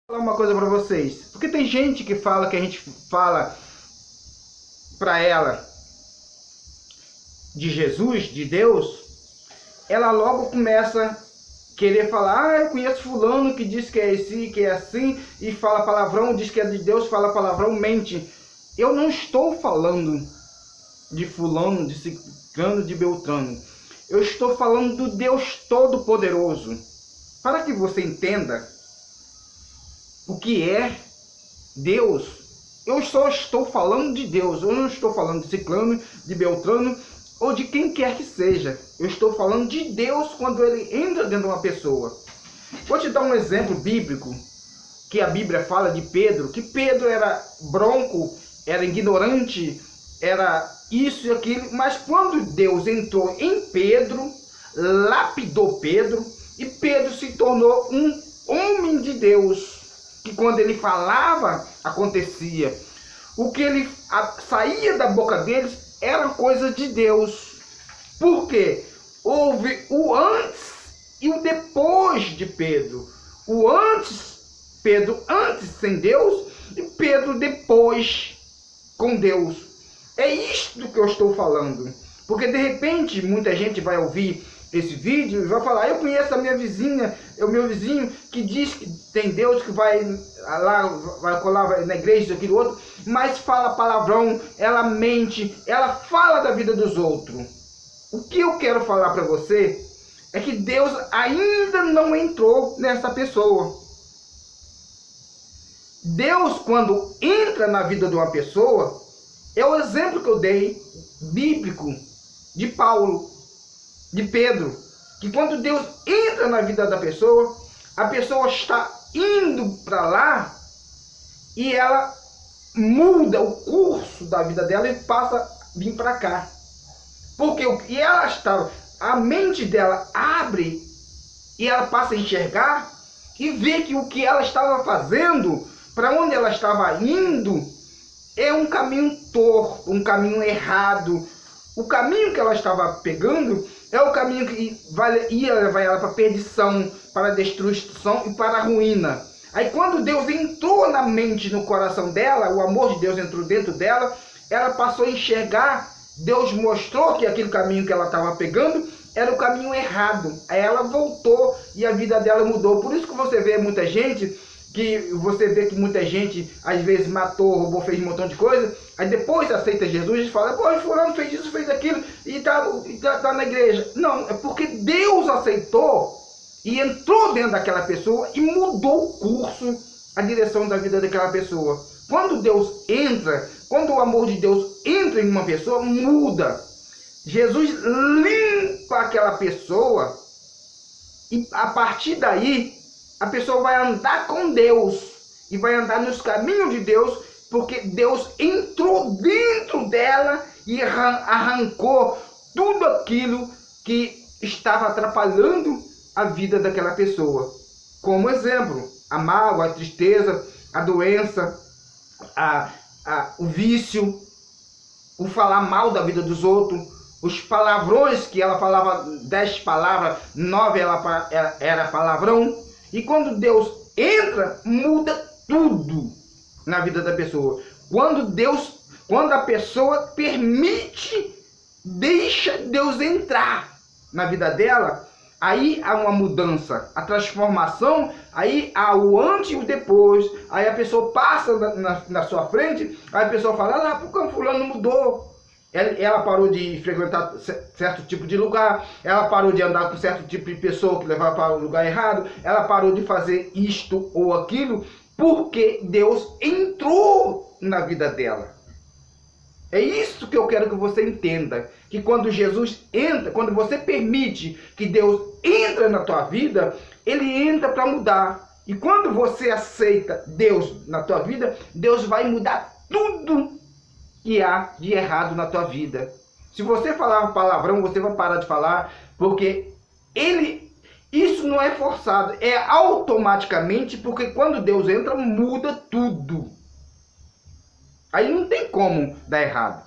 Vou falar uma coisa pra vocês, porque tem gente que fala que a gente fala pra ela de Jesus, de Deus, ela logo começa a querer falar: eu conheço fulano que diz que é esse, que é assim, e fala palavrão, diz que é de Deus, fala palavrão, mente. Eu não estou falando de fulano, de ciclano, de beltrano. Eu estou falando do Deus Todo-Poderoso. Para que você entenda o que é Deus, eu só estou falando de Deus. Eu não estou falando de ciclano, de beltrano ou de quem quer que seja. Eu estou falando de Deus quando ele entra dentro de uma pessoa. Vou te dar um exemplo bíblico, que a Bíblia fala de Pedro, que Pedro era bronco, era ignorante, era isso e aquilo, mas quando Deus entrou em Pedro, lapidou Pedro, e Pedro se tornou um homem de Deus, que quando ele falava, acontecia. O que ele saía da boca deles era coisa de Deus. Por quê? Houve o antes e o depois de Pedro. O antes, Pedro antes sem Deus, e Pedro depois com Deus. É isto que eu estou falando. Porque de repente muita gente vai ouvir esse vídeo e vai falar: eu conheço a minha vizinha, é o meu vizinho que diz que tem Deus, que vai lá, vai colar na igreja, aquilo outro, mas fala palavrão, ela mente, ela fala da vida dos outros. O que eu quero falar para você é que Deus ainda não entrou nessa pessoa. Deus, quando entra na vida de uma pessoa, é o exemplo que eu dei, bíblico, de Paulo, de Pedro, que quando Deus entra na vida da pessoa, a pessoa está indo para lá e ela muda o curso da vida dela e passa a vir para cá. Porque e ela está, a mente dela abre e ela passa a enxergar e vê que o que ela estava fazendo, para onde ela estava indo, é um caminho torto, um caminho errado. O caminho que ela estava pegando é o caminho que ia levar ela para a perdição, para a destruição e para a ruína. Aí quando Deus entrou na mente, no coração dela, o amor de Deus entrou dentro dela, ela passou a enxergar. Deus mostrou que aquele caminho que ela estava pegando era o caminho errado. Aí ela voltou e a vida dela mudou. Por isso que você vê muita gente, que muita gente às vezes matou, roubou, fez um montão de coisa, aí depois aceita Jesus e fala: pô, fulano fez isso, fez aquilo e tá na igreja. Não, é porque Deus aceitou e entrou dentro daquela pessoa e mudou o curso, a direção da vida daquela pessoa. Quando Deus entra, quando o amor de Deus entra em uma pessoa, muda. Jesus limpa aquela pessoa e a partir daí a pessoa vai andar com Deus e vai andar nos caminhos de Deus, porque Deus entrou dentro dela e arrancou tudo aquilo que estava atrapalhando a vida daquela pessoa. Como exemplo, a mágoa, a tristeza, a doença, o vício, o falar mal da vida dos outros, os palavrões que ela falava, 10 palavras, 9 era palavrão. E quando Deus entra, muda tudo na vida da pessoa. Quando a pessoa permite, deixa Deus entrar na vida dela, aí há uma mudança, a transformação, aí há o antes e o depois. Aí a pessoa passa na sua frente, aí a pessoa fala: ah, porque o fulano mudou. Ela parou de frequentar certo tipo de lugar, ela parou de andar com certo tipo de pessoa que levava para o lugar errado, ela parou de fazer isto ou aquilo, porque Deus entrou na vida dela. É isso que eu quero que você entenda, que quando Jesus entra, quando você permite que Deus entre na tua vida, ele entra para mudar. E quando você aceita Deus na tua vida, Deus vai mudar tudo que há de errado na tua vida. Se você falar palavrão, você vai parar de falar, porque isso não é forçado, é automaticamente, porque quando Deus entra, muda tudo. Aí não tem como dar errado.